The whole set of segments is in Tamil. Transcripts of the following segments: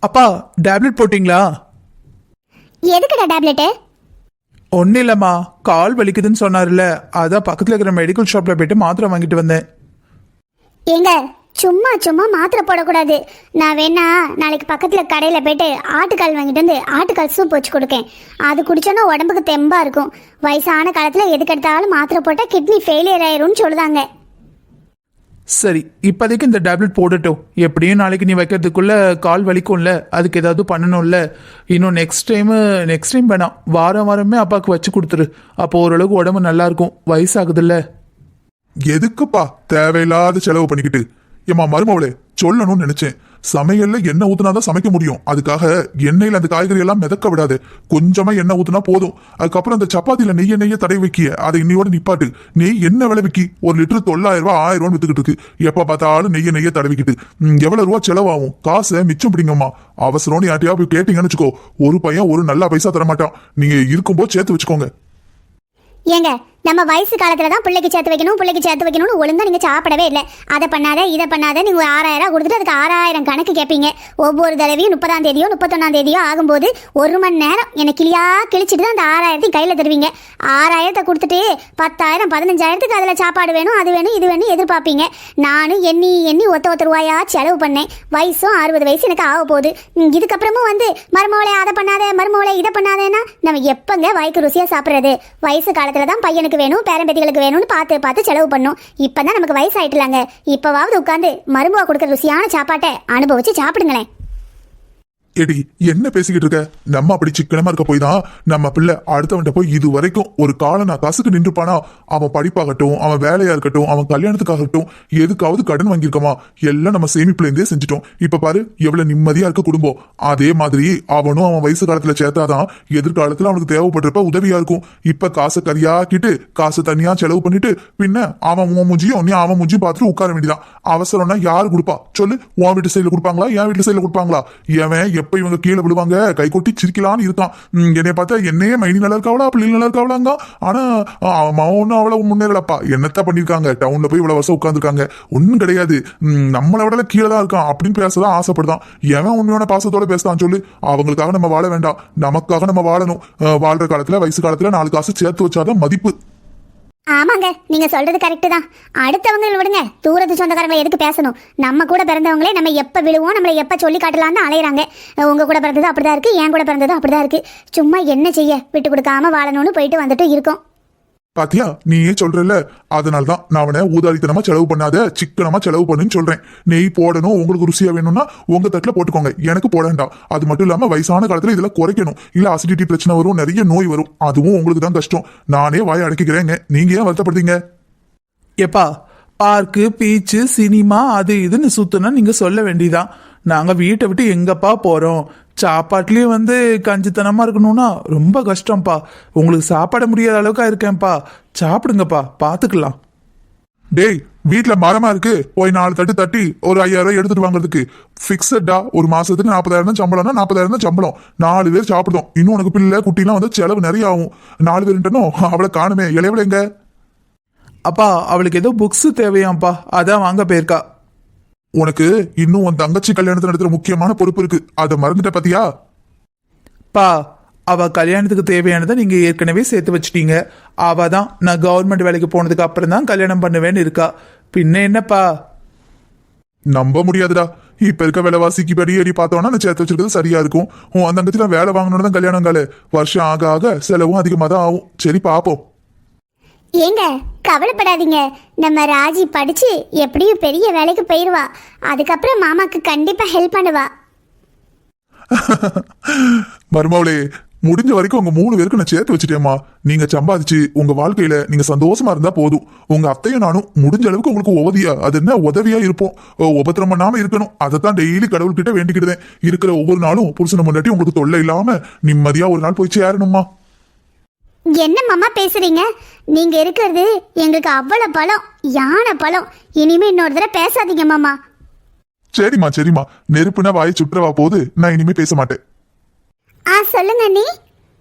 அப்பா டேப்லெட் போட்டிங்களா? எதுக்குடா டேப்லெட்டு? ஒன்றும் இல்லைம்மா, கால் வலிக்குதுன்னு சொன்னார்ல, அதான் பக்கத்தில் இருக்கிற மெடிக்கல் ஷாப்பில் போயிட்டு மாத்திரை வாங்கிட்டு வந்தேன். ஏங்க சும்மா சும்மா மாத்திரை போடக்கூடாது. நான் வேணா நாளைக்கு பக்கத்தில் கடையில் போயிட்டு ஆட்டுக்கால் வாங்கிட்டு வந்து ஆட்டுக்கால் சூப் வச்சு கொடுக்கேன். அது குடிச்சோன்னா உடம்புக்கு தெம்பாக இருக்கும். வயசான காலத்தில் எதுக்கெடுத்தாலும் மாத்திரை போட்டால் கிட்னி ஃபெயிலியர் ஆயிரும்னு சொல்லுதாங்க. சரி, இப்போதைக்கு இந்த டேப்லெட் போடட்டும். எப்படியும் நாளைக்கு நீ வைக்கிறதுக்குள்ள கால் வலிக்கும்ல, அதுக்கு ஏதாவது பண்ணணும்ல. இன்னும் நெக்ஸ்ட் டைம் வேணாம், வாரம் வாரமே அப்பாவுக்கு வச்சு கொடுத்துரு. அப்போ ஓரளவுக்கு உடம்பு நல்லா இருக்கும். வயசாகுதுல்ல. எதுக்குப்பா தேவையில்லாத செலவு பண்ணிக்கிட்டு? ஏமா மருமவளே, சொல்லணும்னு நினைச்சேன். சமையல்ல எண்ணெய் ஊத்துனாதான் சமைக்க முடியும். அதுக்காக எண்ணெயில அந்த காய்கறி எல்லாம் மிதக்க விடாது. கொஞ்சமா எண்ணெய் ஊத்துனா போதும். அதுக்கப்புறம் அந்த சப்பாத்தில நெய்ய தடவி வைக்கிய, அதை இன்னையோட நிப்பாட்டு. நெய் என்ன விலை விக்கி? 1 லிட்டர் 900 ரூபாய் 1000 ரூபாய் வித்துக்கிட்டு இருக்கு. எப்ப பார்த்தாலும் நெய்ய தடவிக்கிட்டு எவ்வளவு ரூபா செலவாகும்? காசை மிச்சம் பிடிங்கம்மா. அவசரம்னு யார்ட்டையா போய் கேட்டீங்கன்னு வச்சுக்கோ, ஒரு பையன் ஒரு நல்ல பைசா தர மாட்டான். நீங்க இருக்கும்போது சேர்த்து வச்சுக்கோங்க. ஏங்க நம்ம வயசு காலத்துல தான் பிள்ளைக்கு சேர்த்து வைக்கணும்னு ஒழுங்கா நீங்க சாப்பிடவே இல்லை. அதை பண்ணாத இதை பண்ணாத நீங்க 6000 கொடுத்துட்டு அதுக்கு 6000 கணக்கு கேட்பீங்க. ஒவ்வொரு தடவையும் 30ஆம் தேதியோ 31ஆம் தேதியோ ஆகும்போது 1 மணி நேரம் எனக்கு கிளியா கிழிச்சிட்டு தான் அந்த 6000 கையில தருவீங்க. 6000 கொடுத்துட்டு 10,000 15,000 அதுல சாப்பாடு வேணும், அது வேணும், இது வேணும் எதிர்பார்ப்பீங்க. நானும் எண்ணி ஒத்த ரூபாயா செலவு பண்ணேன். வயசும் 60 வயசு எனக்கு ஆக போகுது. இதுக்கப்புறமும் வந்து மருமவளை அதை பண்ணாத, மருமவளை இதை பண்ணாதேன்னா நம்ம எப்பங்க வாய்க்கு ருசியா சாப்பிட்றது? வயசு காலத்துல தான் பையனுக்கு வேணும், பேரம்பேத்திகளுக்கு வேணும்னு பார்த்து செலவு பண்ணும். இப்பதான் நமக்கு வயசாயிட்டலாங்க. இப்பவாவது உட்காந்து மருமவா கொடுக்குற ருசியான சாப்பாட்டை அனுபவிச்சு சாப்பிடுங்களேன். எடி என்ன பேசிக்கிட்டு இருக்க? நம்ம அப்படி சிக்கனமா இருக்க போய் தான் நம்ம பிள்ளை அடுத்தவன்ட்ட போய் இது வரைக்கும் ஒரு காலம் நான் காசுக்கு நின்றுப்பானா? அவன் படிப்பாகட்டும், அவன் வேலையா இருக்கட்டும், அவன் கல்யாணத்துக்காகட்டும், எதுக்காவது கடன் வாங்கியிருக்கமா? எல்லாம் நம்ம சேமிப்புல இருந்தே செஞ்சுட்டோம். இப்ப பாரு எவ்வளவு நிம்மதியா இருக்க குடும்பம். அதே மாதிரி அவனும் அவன் வயசு காலத்துல சேர்த்தாதான் எதிர்காலத்துல அவனுக்கு தேவைப்படுறப்ப உதவியா இருக்கும். இப்ப காசை கரியாக்கிட்டு காசு தனியா செலவு பண்ணிட்டு பின்ன அவன் உன் மூஞ்சியும் நீ அவன் மூஞ்சியும் பார்த்துட்டு உட்கார வேண்டியதான். அவசரம்னா யாரு கொடுப்பா சொல்லு? உன் வீட்டு சைடுல கொடுப்பாங்களா, என் வீட்டு சைடுல கொடுப்பாங்களா? எவன் எப்ப இவங்க கீழே விழுவாங்க கை கொட்டி சிரிக்கலான்னு இருக்கான். என்னைய பார்த்தா என்னையே மைனி நல்லா இருக்காவளா, பிள்ளை நல்லா இருக்காவளாங்க. ஆனா அவனும் அவ்வளவு முன்னேறலப்பா. என்னத்த பண்ணிருக்காங்க? டவுன்ல போய் இவ்வளவு வருஷம் உட்காந்துருக்காங்க. ஒன்னும் கிடையாது, நம்மளை விட கீழே தான் இருக்கான் அப்படின்னு பேசதான் ஆசைப்படுதான். எவன் உண்மையான பாசத்தோட பேசலாம் சொல்லு? அவங்களுக்காக நம்ம வாழ வேண்டாம், நமக்காக நம்ம வாழணும். வாழ்ற காலத்துல வயசு காலத்துல 4 காசு சேர்த்து வச்சாதான் மதிப்பு. ஆமாங்க, நீங்க சொல்றது கரெக்ட் தான். அடுத்தவங்க விடுங்க, தூரத்து சொந்தக்காரங்களை எதுக்கு பேசணும்? நம்ம கூட பிறந்தவங்களே நம்ம எப்ப விழுவோம், நம்மளை எப்ப சொல்லி காட்டலாம்னு அலையிறாங்க. உங்க கூட பிறந்தது அப்படிதான் இருக்கு, என் கூட பிறந்ததும் அப்படிதான் இருக்கு. சும்மா என்ன செய்ய, விட்டு கொடுக்காம வாழணும்னு போயிட்டு வந்துட்டு இருக்கோம். பாத்தியா, நீயே சொல்றல. அதனாலதான் நான் அவனை ஊதாரித்தனமா செலவு பண்ணாத, சிக்கனமா செலவு பண்ணுன்னு சொல்றேன். நெய் போடணும், உங்களுக்கு ருசியா வேணும்னா உங்க தட்டுல போட்டுக்கோங்க, எனக்கு போட வேண்டாம். அது மட்டும் இல்லாம வயசான காலத்துல இதெல்லாம் குறைக்கணும். இல்ல அசிடிட்டி பிரச்சனை வரும், நிறைய நோய் வரும். அதுவும் உங்களுக்கு தான் கஷ்டம். நானே வாய அடக்கிக்கிறேங்க, நீங்க ஏன் வருத்தப்படுறீங்க? எப்பா, பார்க்கு பீச்சு சினிமா அது இதுன்னு சுத்துனா நீங்க சொல்ல வேண்டியதான். நாங்க வீட்டை விட்டு எங்கப்பா போறோம்? சாப்பாட்லயும் கஞ்சித்தனமா இருக்கணும்னா ரொம்ப கஷ்டம்ப்பா. உங்களுக்கு சாப்பிட முடியாத அளவுக்கா இருக்கேன்ப்பா. சாப்பிடுங்கப்பா, பாத்துக்கலாம். டேய், வீட்டுல மரமா இருக்கு, போய் 4 தட்டு தட்டி ஒரு 5000 ரூபாய் எடுத்துட்டு வாங்குறதுக்கு. பிக்சடா ஒரு மாசத்துக்கு 40,000 சம்பளம்னா 40,000 சம்பளம். 4 பேர் சாப்பிடுதோம். இன்னும் உனக்கு பிள்ளை குட்டிலாம் செலவு நிறைய ஆகும். 4 பேருட்டனும் அவளை காணுமே. இளையவள எங்க? அப்பா, அவளுக்கு ஏதோ புக்ஸ் தேவையாம்ப்பா, அதான் வாங்க போயிருக்கா. உனக்கு இன்னும் உன் தங்கச்சி கல்யாணத்தை நடத்துற முக்கியமான பொறுப்பு இருக்கு, அதை மறந்துட்ட பாத்தியா? பா, அவ கல்யாணத்துக்கு தேவையானதை நீங்க ஏற்கனவே சேர்த்து வச்சிட்டீங்க. அவ தான் நான் கவர்மெண்ட் வேலைக்கு போனதுக்கு அப்புறம் தான் கல்யாணம் பண்ணுவேன்னு இருக்கா. பின்ன என்னப்பா? நம்ப முடியாதுடா. இப்ப இருக்க விலைவாசிக்கு படி ஏறி பார்த்தோம்னா நான் சேர்த்து வச்சிருக்கிறது சரியா இருக்கும். உன் தங்கச்சி வேலை வாங்கணும்னு தான் கல்யாணம் கால. வருஷம் ஆக ஆக செலவும் அதிகமா தான் ஆகும். சரி பாப்போம். ஏங்க கவலைப்படாதீங்க, நம்ம ராஜி படிச்சு எப்படியும் பெரிய வேலைக்கு போயிருவா. அதுக்கப்புறம் மாமாக்கு கண்டிப்பா ஹெல்ப் பண்ணுவா. மருமவளே, முடிஞ்ச வரைக்கும் உங்க 3 பேருக்கு நான் சேர்த்து வச்சுட்டேம்மா. நீங்க சம்பாதிச்சு உங்க வாழ்க்கையில நீங்க சந்தோஷமா இருந்தா போதும். உங்க அத்தையும் நானும் முடிஞ்ச அளவுக்கு உங்களுக்கு உதவியா, அது என்ன உதவியா இருப்போம். உபத்திரம் பண்ணாம இருக்கணும். அதைத்தான் டெய்லி கடவுள்கிட்ட வேண்டிக்கிட்டேன். இருக்கிற ஒவ்வொரு நாளும் புருஷனை முன்னாடி உங்களுக்கு தொல்லை இல்லாம நிம்மதியா ஒரு நாள் போய் சேரணுமா. என்ன மாமா பேசுறீங்க? நீங்க இருக்கிறது எங்களுக்கு அவ்வளவு பலம், யானை பலம். இனிமே இன்னொரு தடவை பேசாதீங்க மாமா. சரிம்மா, நெருப்புனா வாயை சுற்றவா போது. நான் இனிமே பேச மாட்டேன். சொல்லுங்க அண்ணி.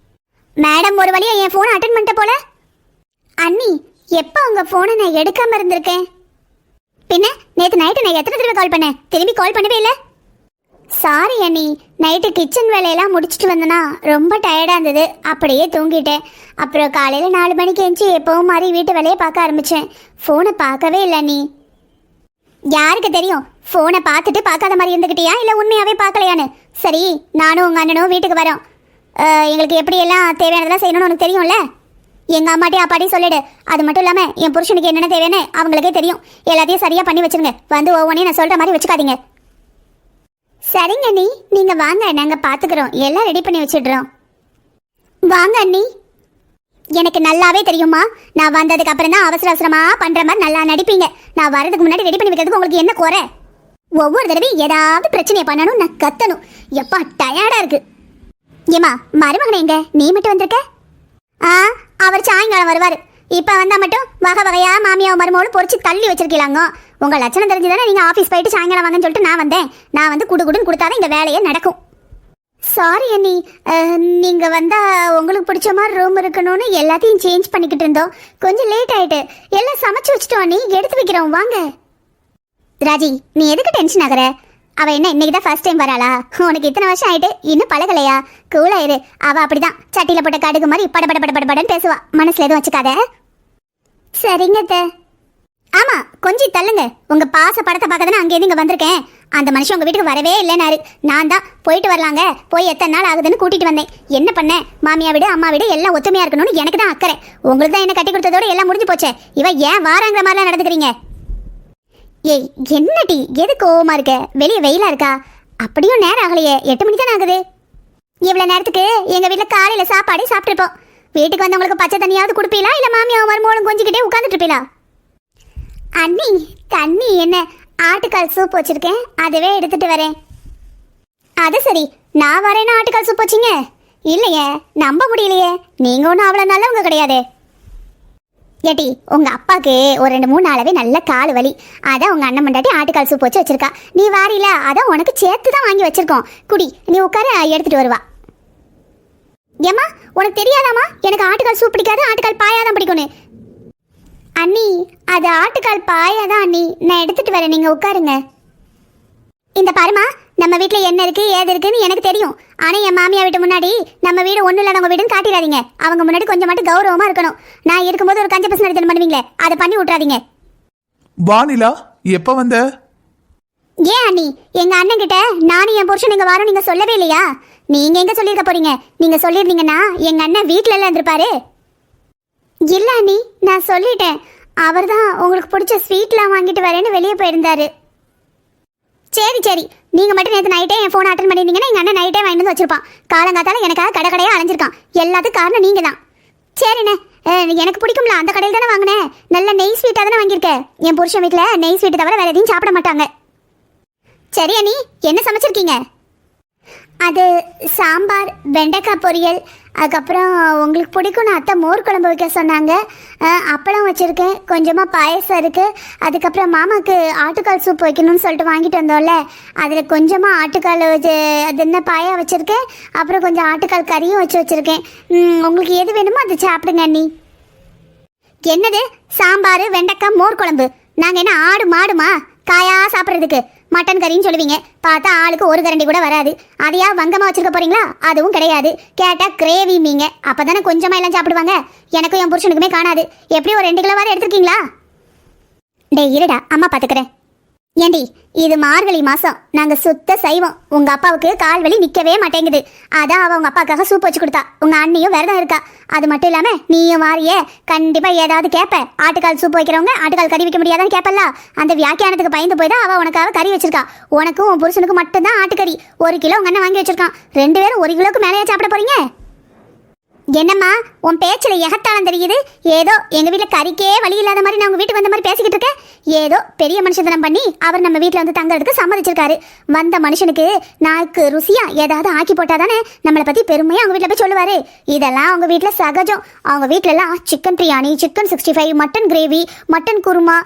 மேடம் ஒரு வழியா என் போனை அட்டென்ட் பண்ணிட்ட போல. அண்ணி, எப்ப உங்க போனை நான் எடுக்காம இருந்திருக்கேன்? பின்ன நேத்து நைட்டு நான் எத்தனை தடவை கால் பண்ணேன், திரும்பி கால் பண்ணவே இல்லை. சாரி அண்ணி, நைட்டு கிச்சன் வேலையெல்லாம் முடிச்சுட்டு வந்தனா ரொம்ப டயர்டாக இருந்தது, அப்படியே தூங்கிட்டேன். அப்புறம் காலையில் 4 மணிக்கு எழுந்துச்சி எப்பவும் மாதிரி வீட்டு வேலையை பார்க்க ஆரம்பித்தேன். ஃபோனை பார்க்கவே இல்லை அண்ணி. யாருக்கு தெரியும், ஃபோனை பார்த்துட்டு பார்க்காத மாதிரி இருந்துக்கிட்டியா இல்லை உண்மையாகவே பார்க்கலையான்னு. சரி, நானும் உங்கள் அண்ணனும் வீட்டுக்கு வரோம். எங்களுக்கு எப்படியெல்லாம் தேவையானதெல்லாம் செய்யணும்னு உனக்கு தெரியும்ல. எங்கள் அம்மாட்டி அப்பாட்டி சொல்லிடு. அது மட்டும் இல்லாமல் என் புருஷனுக்கு என்னென்ன தேவைன்னு அவங்களுக்கே தெரியும். எல்லாத்தையும் சரியாக பண்ணி வச்சுருங்க. வந்து ஒவ்வொன்றையும் நான் சொல்கிற மாதிரி வச்சுக்காதீங்க. சரிங்க அண்ணி, நீங்கள் வாங்க, நாங்கள் பார்த்துக்குறோம். எல்லாம் ரெடி பண்ணி வச்சிடுறோம். வாங்க அண்ணி. எனக்கு நல்லாவே தெரியுமா, நான் வந்ததுக்கு அப்புறம் தான் அவசர அவசரமாக பண்ணுற மாதிரி நல்லா நடிப்பீங்க. நான் வரதுக்கு முன்னாடி ரெடி பண்ணி வைக்கிறதுக்கு உங்களுக்கு என்ன குறை? ஒவ்வொரு தடவையும் ஏதாவது பிரச்சனையை பண்ணணும், நான் கத்தணும். எப்பா டயர்டாக இருக்கு. ஏமா மருமகனை எங்க, நீ மட்டும் வந்திருக்க? அவர் சாயங்காலம் வருவார். இப்போ வந்தால் மட்டும் வகை வகையாக மாமியாவும் மருமகளும் பொறிச்சு தள்ளி வச்சிருக்கீங்களாங்க. உங்கள் லட்சணம் தெரிஞ்சுதானே நீங்கள் ஆஃபீஸ் போயிட்டு சாயங்காலம் வாங்கன்னு சொல்லிட்டு நான் வந்தேன். நான் வந்து குடுன்னு கொடுத்தாதான் இந்த வேலையே நடக்கும். சாரி அண்ணி, நீங்கள் வந்தால் உங்களுக்கு பிடிச்ச மாதிரி ரூம் இருக்கணும்னு எல்லாத்தையும் சேஞ்ச் பண்ணிக்கிட்டு இருந்தோம். கொஞ்சம் லேட் ஆகிட்டு. எல்லாம் சமைச்சு வச்சுட்டோம் அண்ணி, எடுத்து வைக்கிறோம் வாங்க. ராஜி, நீ எதுக்கு டென்ஷன் ஆகுற? அவள் என்ன இன்னைக்கு தான் ஃபர்ஸ்ட் டைம் வராளா? உனக்கு இத்தனை வருஷம் ஆகிட்டு இன்னும் பழகலையா? கூலாயிரு. அவள் அப்படிதான் சட்டியில் போட்ட கடுகு மாதிரி படன்னு பேசுவா. மனசில் எதுவும் வச்சுக்காத. சரிங்க அத்தை. ஆமாம், கொஞ்சம் தள்ளுங்க. உங்கள் பாச படத்தை பார்க்க தானே அங்கேருந்து இங்கே வந்திருக்கேன். அந்த மனுஷன் உங்கள் வீட்டுக்கு வரவே இல்லைனாரு. நான் தான் போயிட்டு வரலாங்க, போய் எத்தனை நாள் ஆகுதுன்னு கூட்டிகிட்டு வந்தேன். என்ன பண்ணேன், மாமியா வீடு அம்மா வீடு எல்லாம் ஒத்துமையாக இருக்கணும்னு எனக்கு தான் அக்கறை. உங்களுக்கு தான் என்ன கட்டி கொடுத்ததோடு எல்லாம் முடிஞ்சு போச்சே. இவன் ஏன் வாராங்கிற மாதிரிலாம் நடந்துக்கிறீங்க? ஏய் என்னடி, எது கோவமா இருக்க? வெளியே வெயிலா இருக்கா? அப்படியும் நேரம் ஆகலையே, 8 மணி தானே ஆகுது. இவ்வளோ நேரத்துக்கு எங்கள் வீட்டில் காலையில் சாப்பாடே சாப்பிட்ருப்போம். வீட்டுக்கு வந்தவங்களுக்கு பச்சை தண்ணியாவது கொடுப்பீங்களா, இல்லை மாமியாவும் மருமகளும் கொஞ்சிக்கிட்டே உட்காந்துட்டு இருப்பீங்களா? அண்ணி, தண்ணி என்ன, ஆட்டுக்கால் சூப் வச்சிருக்கேன், அதுவே எடுத்துட்டு வரேன். அது சரி, நான் வரேன்னா ஆட்டுக்கால் சூப் வச்சிங்க? இல்லையே, நம்ப முடியலையே. நீங்கள் ஒன்றும் அவ்வளோ நல்லவங்க கிடையாது. ஏட்டி, உங்கள் அப்பாவுக்கு ஒரு 2-3 நாளாவே நல்ல கால் வலி. அதான் உங்கள் அண்ணன் மண்டாட்டி ஆட்டுக்கால் சூப் வச்சு வச்சிருக்கா. நீ வாரில, அதான் உனக்கு சேர்த்து தான் வாங்கி வச்சிருக்கோம். குடி, நீ உட்கார, எடுத்துட்டு வருவா. ஏம்மா, உனக்கு தெரியாதாம்மா எனக்கு ஆட்டுக்கால் சூப் பிடிக்காது, ஆட்டுக்கால் பாயாதான் பிடிக்கும்னு? அண்ணி, அது ஆட்டுக்கால் பாயாதான் அண்ணி, நான் எடுத்துட்டு வரேன், நீங்கள் உட்காருங்க. இந்த பாருமா, நம்ம வீட்டில் என்ன இருக்குது ஏது இருக்குன்னு எனக்கு தெரியும். ஆனால் என் மாமியா வீட்டு முன்னாடி நம்ம வீடு ஒன்றும் இல்லாதவங்க வீடுன்னு காட்டிடாதீங்க. அவங்க முன்னாடி கொஞ்சம் மட்டும் கௌரவமாக இருக்கணும். நான் இருக்கும்போது ஒரு கஞ்ச பசங்க நடத்தணும் பண்ணுவீங்களே, அதை பண்ணி விட்றாதீங்க. வானிலா, எப்போ வந்த? ஏன் அண்ணி, எங்கள் அண்ணன் கிட்ட நானும் என் புருஷன் நீங்கள் வரோம் நீங்கள் சொல்லவே இல்லையா? நீங்கள் எங்கே சொல்லியிருக்க போறீங்க? நீங்கள் சொல்லியிருந்தீங்கன்னா எங்கள் அண்ணன் வீட்டில் எல்லாம் இருந்திருப்பாரு. இல்லை அண்ணி, நான் சொல்லிட்டேன். அவர் தான் உங்களுக்கு பிடிச்ச ஸ்வீட்லாம் வாங்கிட்டு வரேன்னு வெளியே போயிருந்தாரு. சரி சரி, நீங்கள் மட்டும் நேற்று நைட்டே என் ஃபோனை அட்டன் பண்ணியிருந்தீங்கன்னா எங்கள் அண்ணன் நைட்டே வாங்கிட்டு வந்து வச்சிருப்பான். காலங்காத்தால எனக்காக கடையாக அலைஞ்சிருக்கான். எல்லாத்துக்கும் காரணம் நீங்கள் தான். சரிண்ணே, எனக்கு பிடிக்கும்ல, அந்த கடையில் தானே வாங்கினேன். நல்ல நெய் ஸ்வீட்டாக தானே வாங்கியிருக்கேன். என் புருஷன் வீட்டில் நெய் ஸ்வீட்டு தவிர வேறு எதையும் சாப்பிட மாட்டாங்க. சரி அண்ணி, என்ன சமைச்சிருக்கீங்க? அது சாம்பார், வெண்டைக்காய் பொரியல், அதுக்கப்புறம் உங்களுக்கு பிடிக்கும்னு அத்தை மோர் குழம்பு வைக்க சொன்னாங்க. அப்பளம் வச்சுருக்கேன், கொஞ்சமாக பாயசம் இருக்குது. அதுக்கப்புறம் மாமாவுக்கு ஆட்டுக்கால் சூப் வைக்கணும்னு சொல்லிட்டு வாங்கிட்டு வந்தோம்ல, அதில் கொஞ்சமாக ஆட்டுக்கால் வச்சு அது என்ன பாயா வச்சுருக்கேன். அப்புறம் கொஞ்சம் ஆட்டுக்கால் கறியும் வச்சுருக்கேன். உங்களுக்கு எது வேணுமோ அதை சாப்பிடுங்க அண்ணி. என்னது சாம்பார், வெண்டைக்காய், மோர் குழம்பு? நாங்கள் என்ன ஆடு மாடுமா காயா சாப்பிட்றதுக்கு? மட்டன் கறின்னு சொல்லுவீங்க, பார்த்தா ஆளுக்கு ஒரு கரண்டி கூட வராது. அதையா வங்கமாக வச்சிருக்க போறீங்களா? அதுவும் கிடையாது. கேட்டால் கிரேவிம்பீங்க. அப்போ தானே கொஞ்சமாக எல்லாம் சாப்பிடுவாங்க. எனக்கும் என் புருஷனுக்குமே காணாது. எப்படி ஒரு 2 கிலோ வரை எடுத்துருக்கீங்களா? டே இருடா, அம்மா பார்த்துக்கிறேன். ஏண்டி, இது மார்கழி மாதம், நாங்கள் சுத்த சைவம். உங்கள் அப்பாவுக்கு கால் வலி நிற்கவே மாட்டேங்குது. அதான் அவள் உங்கள் அப்பாவுக்காக சூப் வச்சு கொடுத்தா. உங்கள் அண்ணியும் விரதம் இருக்கா. அது மட்டும் இல்லாமல் நீயும் வாரியே கண்டிப்பாக ஏதாவது கேட்ப. ஆட்டுக்கால் சூப் வைக்கிறவங்க ஆட்டுக்கால் கறி வைக்க முடியாதான்னு கேட்பல்ல. அந்த வியாக்கியானத்துக்கு பயந்து போய் தான் அவள் உனக்காக கறி வச்சிருக்கா. உனக்கும் உன் புருஷனுக்கும் மட்டும்தான் ஆட்டுக்கறி 1 கிலோ உங்கள் அண்ணன் வாங்கி வச்சிருக்கான். 2 பேரும் 1 கிலோக்கு மேலேயே சாப்பிட போறீங்க? என்னம்மா உன் பேச்சில் எகத்தாலும் தெரியுது. ஏதோ எங்கள் வீட்டில் கறிக்கே வழி இல்லாத மாதிரி நான் உங்கள் வீட்டுக்கு வந்த மாதிரி பேசிக்கிட்டு இருக்கேன். ஏதோ பெரிய மனுஷத்தனம் பண்ணி அவர் நம்ம வீட்டில் வந்து தங்கிறதுக்கு சம்மதிச்சிருக்காரு. வந்த மனுஷனுக்கு நாக்கு ருசியாக ஏதாவது ஆக்கி போட்டால் தானே நம்மளை பற்றி பெருமையாக அவங்க வீட்டில் போய் சொல்லுவார். இதெல்லாம் அவங்க வீட்டில் சகஜம். அவங்க வீட்டிலலாம் chicken biryani, chicken 65, mutton gravy, mutton kurma,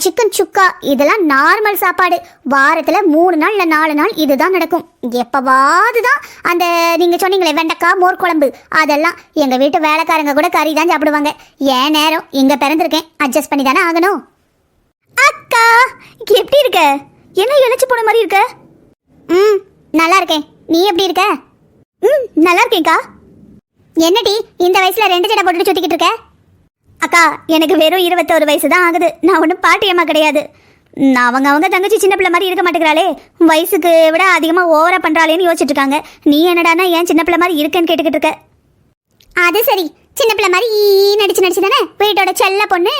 chicken chukka, இதெல்லாம் நார்மல் சாப்பாடு. வாரத்தில் 3 நாள் இல்லை 4 நாள் இதுதான் நடக்கும். எப்பவாது தான் அந்த நீங்கள் சொன்னீங்களே வெண்டைக்காய் மோர் குழம்பு, அதெல்லாம் எங்கள் வீட்டு வேலைக்காரங்க கூட கறி தான் சாப்பிடுவாங்க. ஏன் நேரம் இங்கே பிறந்திருக்கேன், அட்ஜஸ்ட் பண்ணி தானே ஆகணும். அக்கா எப்படி இருக்க? என்ன இழைச்சி போன மாதிரி இருக்க? நல்லா இருக்கேன். நீ எப்படி இருக்க? நல்லா இருக்கேன்க்கா. என்னடி இந்த வயசுல 2 ஜடை போட்டுட்டு சுத்திக்கிட்டு இருக்க? அக்கா, எனக்கு வெறும் 21 வயசு தான் ஆகுது. நான் ஒன்றும் பாட்டியம்மா கிடையாது. அவங்க தங்கச்சி சின்ன பிள்ளை மாதிரி இருக்க மாட்டேங்கிறாளே, வயசுக்கு விட அதிகமாக ஓவரா பண்றாளேன்னு யோசிச்சுட்டு இருக்காங்க. நீ என்னடானா ஏன் சின்ன பிள்ளை மாதிரி இருக்கேன்னு கேட்டுக்கிட்டு இருக்க? அது சரி, சின்ன பிள்ளை மாதிரி நடிச்சு தானே வீட்டோட செல்ல பொண்ணு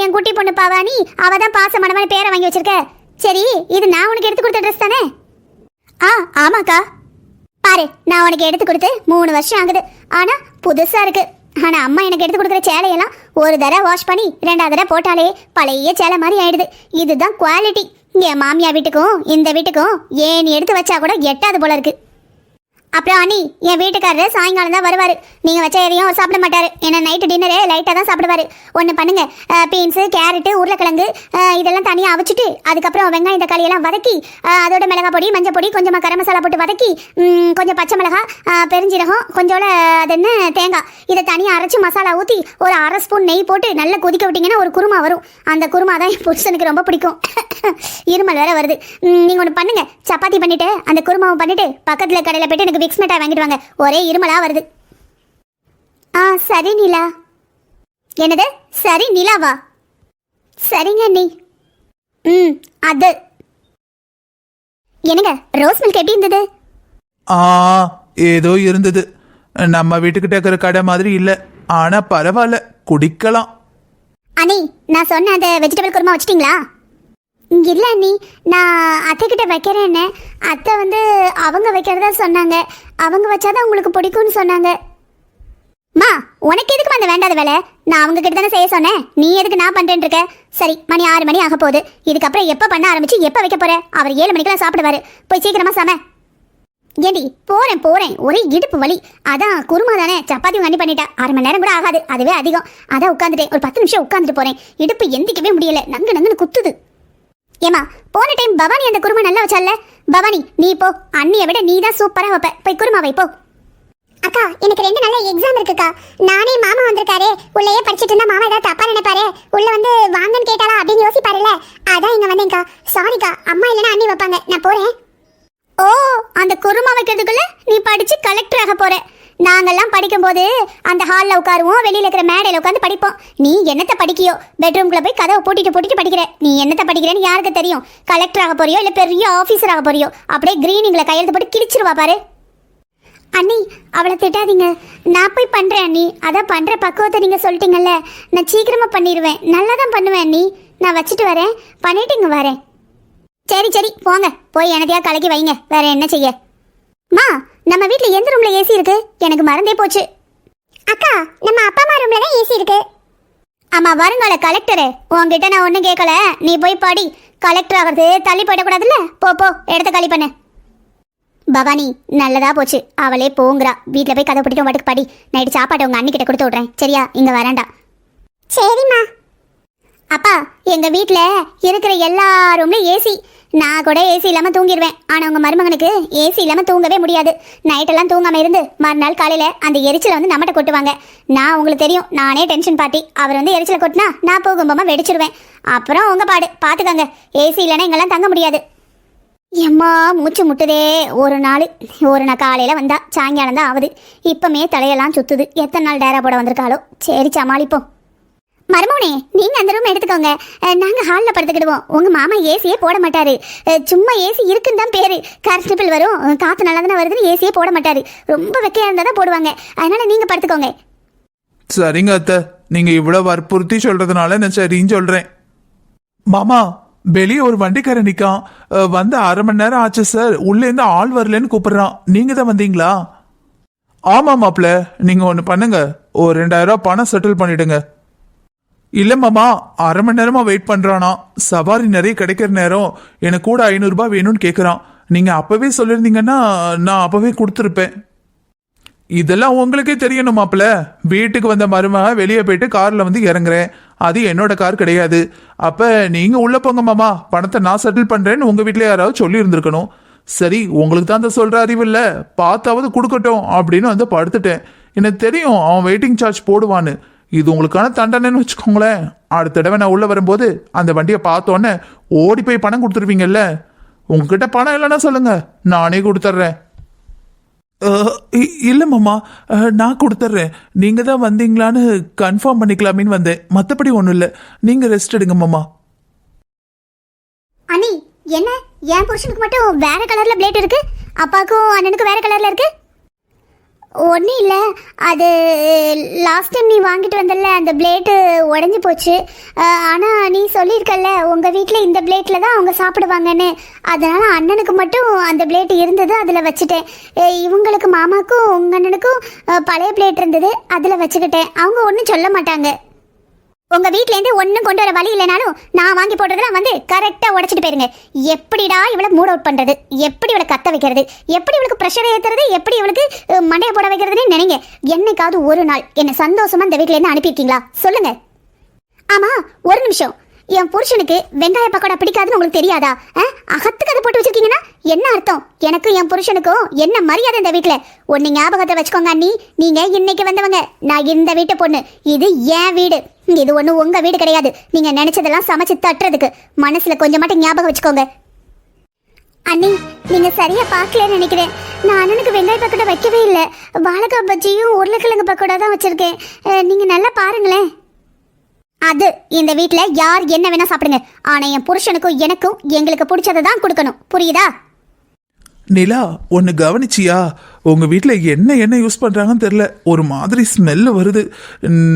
என் குட்டி பொண்ணு பவானி, அவ தான் பாசமானவன பேரை வாங்கி வச்சிருக்க. சரி, இது நான் உனக்கு எடுத்து கொடுத்த ட்ரெஸ் தானே? ஆமாக்கா. பாரு, நான் உனக்கு எடுத்து கொடுத்து 3 வருஷம் ஆகுது. ஆனா புதுசா இருக்கு. ஆனா அம்மா எனக்கு எடுத்து கொடுக்குற சேலையெல்லாம் ஒரு தடவை வாஷ் பண்ணி 2வது தடவை போட்டாலே பழைய சேலை மாதிரி ஆயிடுது. இதுதான் குவாலிட்டி. என் மாமியா வீட்டுக்கும் இந்த வீட்டுக்கும் ஏன் எடுத்து வச்சா கூட எட்டாது போல இருக்கு. அப்புறம் அண்ணி, என் வீட்டுக்காரரு சாயங்காலம் தான் வருவார். நீங்கள் வச்ச எதையும் சாப்பிட மாட்டார். ஏன்னா நைட்டு டின்னரே லைட்டாக தான் சாப்பிடுவார். ஒன்று பண்ணுங்க, பீன்ஸு, கேரட்டு, உருளைக்கிழங்கு இதெல்லாம் தனியாக அவிச்சிட்டு அதுக்கப்புறம் வெங்காயம் தக்காளியெல்லாம் வதக்கி அதோட மிளகாய் பொடி, மஞ்சள் பொடி, கொஞ்சமாக கரம் மசாலா போட்டு வதக்கி கொஞ்சம் பச்சை மிளகாய், பெருஞ்சீரகம், கொஞ்சோட அது என்ன தேங்காய், இதை தனியாக அரைச்சி மசாலா ஊற்றி ஒரு 1/2 ஸ்பூன் நெய் போட்டு நல்லா கொதிக்க விட்டிங்கன்னா ஒரு குருமா வரும். அந்த குருமா தான் என் புருஷனுக்கு ரொம்ப பிடிக்கும். இருமல் வேற வருது. நீங்கள் ஒன்று பண்ணுங்க, சப்பாத்தி பண்ணிவிட்டு அந்த குருமாவை பண்ணிவிட்டு பக்கத்தில் கடையில் போய்ட்டு எனக்கு விக்ஸ் மிட்டாய் வாங்கிட்டு வாங்க. ஒரே இருமலா வருது. சரி நிலா. என்னது? சரி நிலாவா? சரிங்க நீ. அது என்னங்க, ரோஸ் மில்க் எப்படி இருந்தது? ஏதோ இருந்தது. நம்ம வீட்டுக்கிட்ட இருக்கிற கடை மாதிரி இல்ல, ஆனா பரவாயில்ல, குடிக்கலாம். அண்ணி, நான் சொன்ன அந்த வெஜிடபிள் குருமா வச்சிட்டீங்களா? இல்லை அண்ணி, நான் அத்தைக்கிட்ட வைக்கிறேன்னு. அத்தை வந்து அவங்க வைக்கிறதா சொன்னாங்க. அவங்க வச்சாதான் உங்களுக்கு பிடிக்கும்னு சொன்னாங்க. மா, உனக்கு எதுக்கு அந்த வேண்டாத வேலை? நான் அவங்க கிட்ட தானே செய்ய சொன்னேன். நீ எதுக்கு நான் பண்ணுறேன் இருக்க? சரி, மணி 6 மணி ஆக போகுது. இதுக்கப்புறம் எப்போ பண்ண ஆரம்பிச்சு எப்போ வைக்க போற? அவர் 7 மணிக்கெல்லாம் சாப்பிடுவாரு. போய் சீக்கிரமா சம. ஏண்டி, போறேன். ஒரே இடுப்பு வலி. அதான் குருமா தானே, சப்பாத்தி வாங்கி பண்ணிட்டா. 1/2 மணி நேரம் கூட ஆகாது, அதுவே அதிகம். அதான் உட்காந்துட்டேன். ஒரு 10 நிமிஷம் உட்காந்துட்டு போறேன். இடுப்பு எந்திக்கவே முடியல, நங்குன்னு குத்துது. ஏமா, போன டைம் பவானி அந்த குருமா நல்லா வச்சால. பவானி, நீ போ. அண்ணியை விட நீ தான் சூப்பரா வைப்ப. போய் குருமா வை போ. அக்கா, எனக்கு 2 நாள் எக்ஸாம் இருக்குக்கா. நானே மாமா வந்திருக்காரு. உள்ளேயே படிச்சுட்டு இருந்தா மாமா ஏதாவது தப்பா நினைப்பாரு. உள்ள வந்து வாங்கன்னு கேட்டாலா அப்படின்னு யோசிப்பாருல்ல. அதான் இங்க வந்தேன்க்கா. சாரிக்கா, அம்மா இல்லைன்னா அண்ணி வைப்பாங்க. நான் போறேன். ஓ, அந்த குருமா வைக்கிறதுக்குள்ள நீ படிச்சு கலெக்டர் ஆக போற. நாங்கெல்லாம் படிக்கும்போது அந்த ஹாலில் உட்காருவோம், வெளியில் இருக்கிற மேடையில் உட்காந்து படிப்போம். நீ என்னத்தை படிக்கியோ? பெட்ரூம்குள்ளே போய் கதவை போட்டிட்டு படிக்கிற. நீ என்னத்தை படிக்கிறேன்னு யாருக்கு தெரியும்? கலெக்டர் ஆக போறியோ இல்லை பெரிய ஆஃபீஸர் ஆக போறியோ? அப்படியே கிரீனிங்கில் கையெழுத்து போட்டு கிழிச்சிருவா பாரு. அண்ணி, அவளை திட்டாதீங்க. நான் போய் பண்ணுறேன் அண்ணி. அதான் பண்ணுற பக்குவத்தை நீங்கள் சொல்லிட்டீங்கல்ல, நான் சீக்கிரமாக பண்ணிடுவேன். நல்லா தான் பண்ணுவேன் அண்ணி. நான் வச்சுட்டு வரேன், பண்ணிட்டு இங்கே வரேன். சரி போங்க, போய் என்னதையா கலக்கி வைங்க. வேற என்ன செய்ய? மா, நம்ம வீட்டில் எந்த ரூம்ல ஏசி இருக்கு? எனக்கு மறந்தே போச்சு. அக்கா, நம்ம அப்பா அம்மா ரூம்ல தான் ஏசி இருக்கு. ஆமா, வருங்கால கலெக்டரு. உன்கிட்ட நான் ஒன்றும் கேட்கல, நீ போய் படி. கலெக்டர் ஆகிறது தள்ளி போயிடக்கூடாதுல்ல. போ, எடுத்த காலி பண்ணு. பவானி, நல்லதா போச்சு, அவளே போங்கிறா. வீட்டில் போய் கதை பிடிக்க மாட்டுக்கு படி. நைட்டு சாப்பாட்டை உங்க அண்ணிக்கிட்ட கொடுத்து விட்றேன், சரியா? இங்கே வரேன்டா. சரிம்மா. அப்பா, எங்க வீட்டில் இருக்கிற எல்லா ரூம்லையும் ஏசி. நான் கூட ஏசி இல்லாமல் தூங்கிடுவேன். ஆனால் உங்கள் மருமகனுக்கு ஏசி இல்லாமல் தூங்கவே முடியாது. நைட்டெல்லாம் தூங்காமல் இருந்து மறுநாள் காலையில் அந்த எரிச்சலை வந்து நம்மகிட்ட கொட்டுவாங்க. நான் உங்களுக்கு தெரியும், நானே டென்ஷன் பார்ட்டி. அவர் வந்து எரிச்சலை கொட்டினா நான் போகும்போது வெடிச்சிருவேன். அப்புறம் உங்கள் பாடு பார்த்துக்கோங்க. ஏசி இல்லைன்னா இங்கெல்லாம் தங்க முடியாது. எம்மா, மூச்சு முட்டுதே. ஒரு நாள் காலையில் வந்தா சாயங்காலம் தான் ஆகுது. இப்போமே தலையெல்லாம் சுற்றுது. எத்தனை நாள் டேரா போட வந்திருக்காளோ. சரி, சமாளிப்போம். மருமோனே, நீங்க அந்த ரூம் எடுத்துக்கோங்க. நாங்க ஹாலில் படுத்துக்கிடுவோம். உங்க மாமா ஏசியே போட மாட்டாரு. சும்மா ஏசி இருக்குன்னு தான் பேரு. கரண்ட் பில் வரும், காத்து நல்லா தானே வருதுன்னு ஏசியே போட மாட்டாரு. ரொம்ப வெக்கையா இருந்தா தான் போடுவாங்க. அதனால நீங்க படுத்துக்கோங்க. சரிங்க அத்தை, நீங்க இவ்வளவு வற்புறுத்தி சொல்றதுனால நான் சரின்னு சொல்றேன். மாமா, வெளியே ஒரு வண்டிக்காரன் நிக்கான். வந்து 1/2 மணி நேரம் ஆச்சு சார். உள்ள இருந்து ஆள் வரலன்னு கூப்பிடுறான். நீங்க தான் வந்தீங்களா? ஆமா மாப்ள, நீங்க ஒண்ணு பண்ணுங்க, ஒரு 2000 ரூபாய் பணம் செட்டில் பண்ணிடுங்க. இல்ல மாமா, 1/2 மணி நேரமா வெயிட் பண்றானா. சவாரி நிறைய கிடைக்கிற நேரம். எனக்கு கூட 500 ரூபாய் வேணும்னு கேக்குறான். நீங்க அப்பவே சொல்லிருந்தீங்கன்னா நான் அப்பவே கொடுத்துருப்பேன். இதெல்லாம் உங்களுக்கே தெரியணும் மாப்பிள்ள. வீட்டுக்கு வந்த மருமக வெளியே போயிட்டு கார்ல வந்து இறங்குறேன். அது என்னோட கார் கிடையாது. அப்ப நீங்க உள்ள போங்க மாமா, பணத்தை நான் செட்டில் பண்றேன்னு உங்க வீட்டுல யாராவது சொல்லி இருந்திருக்கணும். சரி, உங்களுக்கு தான் அந்த சொல்ற அறிவு இல்ல, பார்த்தாவது கொடுக்கட்டும் அப்படின்னு வந்து படுத்துட்டேன். எனக்கு தெரியும் அவன் வெயிட்டிங் சார்ஜ் போடுவான்னு. இது உங்களுக்கான தண்டனைன்னு வச்சுக்கோங்களேன். அடுத்த தடவை நான் உள்ள வரும்போது அந்த வண்டியை பார்த்தோன்னே ஓடி போய் பணம் கொடுத்துருவீங்கல்ல. உங்ககிட்ட பணம் இல்லைன்னா சொல்லுங்க, நானே கொடுத்துட்றேன். இல்லை மாமா, நான் கொடுத்துட்றேன். நீங்கள் தான் வந்தீங்களான்னு கன்ஃபார்ம் பண்ணிக்கலாமேன்னு வந்தேன், மற்றபடி ஒன்றும் இல்லை. நீங்கள் ரெஸ்ட் எடுங்க மாமா. அண்ணி, என்ன என் புருஷனுக்கு மட்டும் வேற கலர்ல பிளேட் இருக்கு, அப்பாவுக்கும் அண்ணனுக்கும் வேற கலர்ல இருக்கு? ஒன்றும் இல்லை, அது லாஸ்ட் டைம் நீ வாங்கிட்டு வந்தல அந்த பிளேட்டு உடஞ்சி போச்சு. ஆனால் நீ சொல்லியிருக்கல்ல உங்கள் வீட்டில் இந்த பிளேட்டில் தான் அவங்க சாப்பிடுவாங்கன்னு, அதனால் அண்ணனுக்கு மட்டும் அந்த பிளேட்டு இருந்தது, அதில் வச்சுட்டேன். இவங்களுக்கு மாமாக்கும் உங்கள் அண்ணனுக்கும் பழைய பிளேட் இருந்தது, அதில் வச்சுக்கிட்டேன். அவங்க ஒன்றும் சொல்ல மாட்டாங்க. உங்க வீட்ல இருந்து ஒன்னும் கொண்டு வர வழி இல்லைனாலும் நான் வாங்கி போட்டதெல்லாம் வந்து கரெக்டா உடைச்சிட்டு போயிருங்க. எப்படிடா இவளை மூட் அவுட் பண்றது, எப்படி இவளை கத்த வைக்கிறது, எப்படி இவளுக்கு ப்ரெஷர் ஏத்துறது, எப்படி இவளுக்கு மண்டைய போட வைக்கிறதுன்னு நினைங்க. என்னைக்காவது ஒரு நாள் என்ன சந்தோஷமா இந்த வீட்ல இருந்து அனுப்பியிருக்கீங்களா சொல்லுங்க. ஆமா, ஒரு நிமிஷம். என் புருஷனுக்கு வெங்காய பக்கோடா பிடிக்காதுன்னு உங்களுக்கு தெரியாதா? அகத்துக்கு அதை போட்டு வச்சிருக்கீங்கன்னா என்ன அர்த்தம்? எனக்கும் என் புருஷனுக்கும் என்ன மரியாதை இந்த வீட்டுல? ஒன்னு ஞாபகத்தை வச்சுக்கோங்க அண்ணி, நீங்க இன்னைக்கு வந்தவங்க, நான் இந்த வீட்டு பொண்ணு. இது என் வீடு, இது ஒண்ணு உங்க வீடு கிடையாது. நீங்க நினைச்சதெல்லாம் சமைச்சு தட்டுறதுக்கு மனசுல கொஞ்சம் மட்டும் ஞாபகம் வச்சுக்கோங்க. அண்ணி, நீங்க சரியா பார்க்கலன்னு நினைக்கிறேன். நான் அண்ணனுக்கு வெங்காய பக்கோடா வைக்கவே இல்லை, வாழைக்காய் பஜ்ஜியும் உருளைக்கிழங்கு பக்கோடா தான் வச்சிருக்கேன். நீங்க நல்லா பாருங்களேன். அது இந்த வீட்ல யார் என்ன வேணா சாப்பிடுங்க, ஆனா என் புருஷனுக்கும் எனக்கும் எங்களுக்கு பிடிச்சதை தான் கொடுக்கணும், புரியுதா? நிலா, ஒன்று கவனிச்சியா? உங்கள் வீட்டில் என்ன யூஸ் பண்ணுறாங்கன்னு தெரில, ஒரு மாதிரி ஸ்மெல்லு வருது.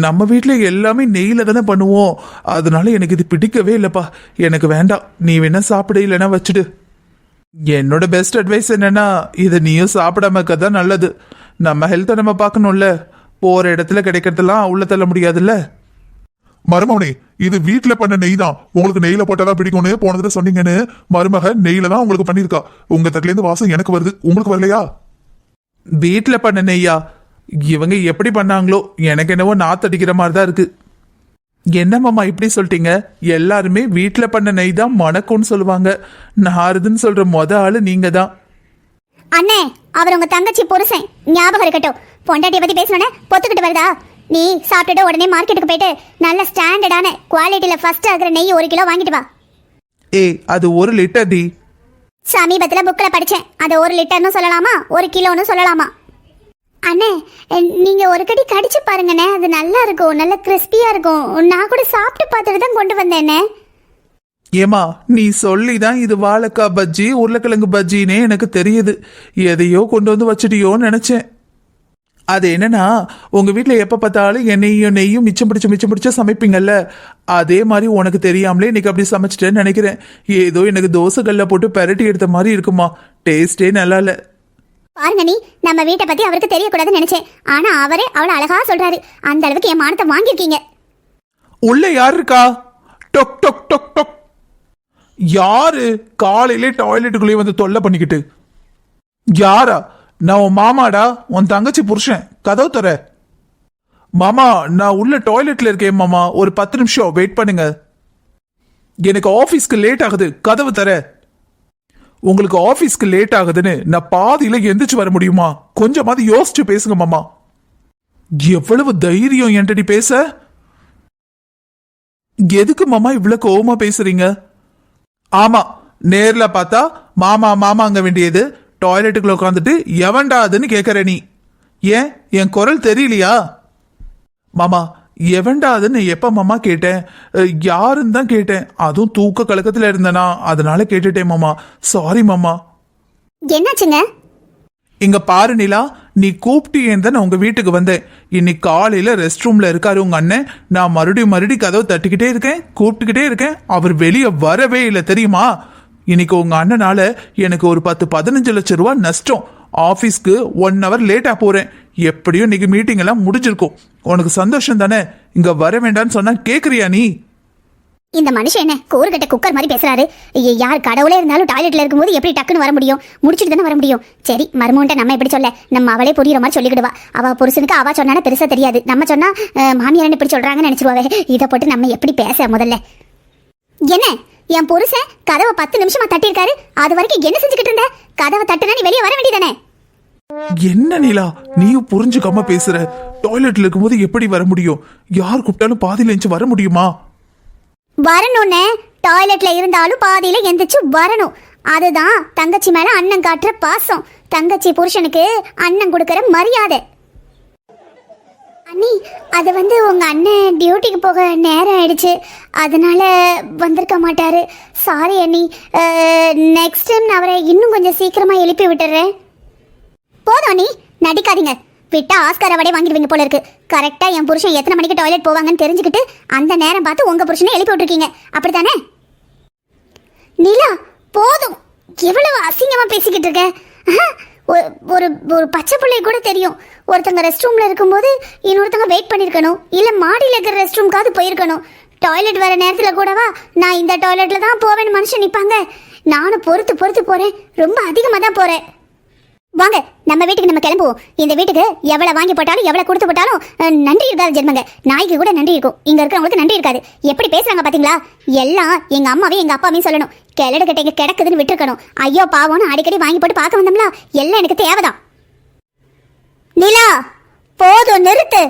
நம்ம வீட்டில் எல்லாமே நெய்யில் தானே பண்ணுவோம், அதனால எனக்கு இது பிடிக்கவே இல்லைப்பா. எனக்கு வேண்டாம், நீ வேணா சாப்பிடு, இல்லைன்னா வச்சுடு. என்னோட பெஸ்ட் அட்வைஸ் என்னன்னா, இதை நீயும் சாப்பிடாம இருக்கதான் நல்லது. நம்ம ஹெல்த்தை நம்ம பார்க்கணும்ல, போகிற இடத்துல கிடைக்கிறதெல்லாம் உள்ள தள்ள முடியாதுல்ல. மருமவனே, இது வீட்டுல பண்ண நெய் தான், உங்களுக்கு நெய்ல போட்டாதான் பிடிக்கும்னு போனதுல சொன்னீங்கன்னு மருமக நெய்ல தான் உங்களுக்கு பண்ணிருக்கா. உங்க தட்டுல இருந்து வாசம் எனக்கு வருது, உங்களுக்கு வரலையா? வீட்டில் பண்ண நெய்யா? இவங்க எப்படி பண்ணாங்களோ, எனக்கு என்னவோ நாத்தடிக்கிற மாதிரி தான் இருக்கு. என்ன மாமா இப்படி சொல்லிட்டீங்க? எல்லாருமே வீட்டில் பண்ண நெய் தான் மணக்கும்னு சொல்லுவாங்க. நாருதுன்னு சொல்ற ஆளு நீங்க தான். அண்ணே, அவர் உங்க தங்கச்சி புருஷன், ஞாபகம் இருக்கட்டும். பொண்டாட்டியை பத்தி பேசணும்னே பொத்துக்கிட்டு வருதா? நீ சாப்பிட்டுட்டு உடனே மார்க்கெட்டுக்கு போயிட்டு நல்ல ஸ்டாண்டர்டான குவாலிட்டியில் ஃபர்ஸ்ட் ஆகிற நெய் 1 கிலோ வாங்கிட்டு வா. அது 1 லிட்டர் டி. சமீபத்தில் புக்கில் படித்தேன், அதை 1 லிட்டர்னு சொல்லலாமா 1 கிலோன்னு சொல்லலாமா? அண்ணே, நீங்கள் ஒரு கடி கடிச்சு பாருங்கண்ணே, அது நல்லா இருக்கும், நல்ல கிறிஸ்பியாக இருக்கும். நான் கூட சாப்பிட்டு பார்த்துட்டு தான் கொண்டு வந்தேண்ணே. ஏமா, நீ சொல்லிதான் இது வாழைக்காய் பஜ்ஜி உருளைக்கிழங்கு பஜ்ஜின்னே எனக்கு தெரியுது. எதையோ கொண்டு வந்து வச்சுட்டியோன்னு நினைச்சேன். அது என்னன்னா, உங்க வீட்டில் எப்போ பார்த்தாலும் எண்ணெயும் நெய்யும் மிச்சம் பிடிச்ச சமைப்பீங்கல்ல, அதே மாதிரி உனக்கு தெரியாமலே இன்னைக்கு அப்படி சமைச்சிட்டேன்னு நினைக்கிறேன். ஏதோ எனக்கு தோசை கல்ல போட்டு பெரட்டி எடுத்த மாதிரி இருக்குமா, டேஸ்டே நல்லா இல்லை. பாருங்க, நீ நம்ம வீட்டை பத்தி அவருக்கு தெரியக்கூடாதுன்னு நினைச்சேன், ஆனா அவரே அவளை அழகா சொல்றாரு. அந்த அளவுக்கு என் மானத்தை வாங்கியிருக்கீங்க. உள்ள யார் இருக்கா? டொக் டொக் டொக் டொக். யாரு காலையிலே டாய்லெட்டுக்குள்ளேயே வந்து தொல்லை பண்ணிக்கிட்டு? யாரா? நான் உன் மாமாடா, உன் தங்கச்சி புருஷன். கதவு தர. மாமா, நான் உள்ள டாய்லெட்ல இருக்கேன் மாமா, ஒரு 10 நிமிஷம் வெயிட் பண்ணுங்க. எனக்கு ஆபீஸ்க்கு லேட் ஆகுது, கதவு தர. உங்களுக்கு ஆபீஸ்க்கு லேட் ஆகுதுன்னு நான் பாதியில எந்திரிச்சு வர முடியுமா? கொஞ்சமாவது யோசிச்சு பேசுங்க மாமா. எவ்வளவு தைரியம் என்கிட்ட பேச? எதுக்கு மாமா இவ்வளவு கோவமா பேசுறீங்க? ஆமா, நேர்ல பார்த்தா மாமா மாமாங்க வேண்டியது, டாய்லெட்டுக்குள்ள உட்காந்துட்டு எவன்டாதுன்னு கேட்கற நீ. ஏன் என் குரல் தெரியலையா? மாமா, எவன்டாதுன்னு எப்ப மாமா கேட்டேன்? யாருன்னு தான் கேட்டேன், அதுவும் தூக்க கலக்கத்துல இருந்தனா, அதனால கேட்டுட்டேன் மாமா. சாரி மாமா. என்னாச்சுங்க? இங்க பாரு நிலா, நீ கூப்பிட்டேன் தான் உங்க வீட்டுக்கு வந்தேன். இன்னைக்கு காலையில ரெஸ்ட் ரூம்ல இருக்காரு உங்க அண்ணன். நான் மறுபடியும் கதவை தட்டிக்கிட்டே இருக்கேன், கூப்பிட்டுக்கிட்டே இருக்கேன், அவர் வெளியே வரவே இல்லை தெரியுமா? இன்னைக்கு உங்க அண்ணனால எனக்கு ஒரு 10-15 லட்சம் ரூபாய் நஷ்டம். ஆபீஸ்க்கு 1 hour லேட்டா போறேன். எப்படியும் இன்னைக்கு மீட்டிங் எல்லாம் முடிஞ்சிருக்கும். உனக்கு சந்தோஷம் தானே? இங்க வர வேண்டாம்னு சொன்னா கேக்குறியா நீ? இந்த மனுஷன் என்ன கூறுகட்ட குக்கர் மாதிரி பேசுறாரு? யார் கடவுளே இருந்தாலும் டாய்லெட்ல இருக்கும்போது எப்படி டக்குன்னு வர முடியும்? முடிச்சுட்டு தானே வர முடியும். சரி, மருமகன்ட்ட நம்ம எப்படி சொல்ல? நம்ம அவளே புரியுற மாதிரி சொல்லிக்கிடுவா. அவ புருஷனுக்கு அவ சொன்னா பெருசா தெரியாது, நம்ம சொன்னா மாமியார் இப்படி சொல்றாங்கன்னு நினைச்சிருவாவே. இதை போட்டு நம்ம எப்படி பேச? முதல்ல என்ன, என் புருஷன் கதவை 10 நிமிஷமா தட்டியிருக்காரு, அது வரைக்கும் என்ன செஞ்சுக்கிட்டு இருந்த? கதவை தட்டுனா நீ வெளியே வர வேண்டியதானே? என்ன நிலா, நீயும் புரிஞ்சுக்காம பேசுற? டாய்லெட்ல இருக்கும்போது எப்படி வர முடியும்? யார் கூப்பிட்டாலும் பாதியில எந்திரிச்சு வர முடியுமா? வரணும்னு டாய்லெட்ல இருந்தாலும் பாதியில எந்திரிச்சு வரணும். அதுதான் தங்கச்சி மேல அண்ணன் காட்டுற பாசம், தங்கச்சி புருஷனுக்கு அண்ணன் கொடுக்கற மரியாதை. அண்ணி, அது உங்க அண்ணன் டியூட்டிக்கு போக நேரம் ஆயிடுச்சு, அதனால வந்திருக்க மாட்டாரு. சாரி அண்ணி. நெக்ஸ்ட் டைம் நான் அவரை இன்னும் கொஞ்சம் சீக்கிரமா எழுப்பி விட்டுறேன். போதும் அண்ணி, நடிக்காதீங்க. விட்டா ஆஸ்கார் அவார்டே வாங்கிடுவீங்க போல இருக்கு. கரெக்டா என் புருஷன் எத்தனை மணிக்கு டாய்லெட் போவாங்கன்னு தெரிஞ்சுக்கிட்டு அந்த நேரம் பார்த்து உங்க புருஷனை எழுப்பி விட்டுருக்கீங்க, அப்படித்தானே? நிலா, போதும். எவ்வளவு அசிங்கமா பேசிக்கிட்டு இருக்க. ஒரு ஒரு பச்சை பிள்ளை கூட தெரியும், ஒருத்தங்க ரெஸ்ட் ரூம்ல இருக்கும்போது இன்னொருத்தங்க வெயிட் பண்ணிருக்கணும், இல்ல மாடியில் இருக்கிற ரெஸ்ட் ரூம்காவது போயிருக்கணும். டாய்லெட் வர நேரத்துல கூடவா நான் இந்த டாய்லெட்ல தான் போவேன்னு மனுஷன் நிப்பாங்க. நானும் பொறுத்து பொறுத்து போறேன், ரொம்ப அதிகமா தான் போறேன். வாங்க, நம்ம வீட்டுக்கு நம்ம கிளம்புவோம். இந்த வீட்டுக்கு எவ்வளவு வாங்கி போட்டாலும் எவ்வளவு கொடுத்து போட்டாலும் நன்றி இருக்காது ஜென்மங்க. நாய்க்கு கூட நன்றி இருக்கும், இங்க இருக்கிறவங்களுக்கு நன்றி இருக்காது. எப்படி பேசுறாங்க பாத்தீங்களா? எல்லாம் எங்க அம்மாவையும் எங்க அப்பாவையும் சொல்லணும். கிளடு கட்டைங்க கிடக்குதுன்னு விட்டுருக்கணும். ஐயோ பாவம்னு அடிக்கடி வாங்கி போட்டு பார்க்க வந்தோம்ல, எல்லாம் எனக்கு தேவைதான். நிலா, போதும், நிறுத்து.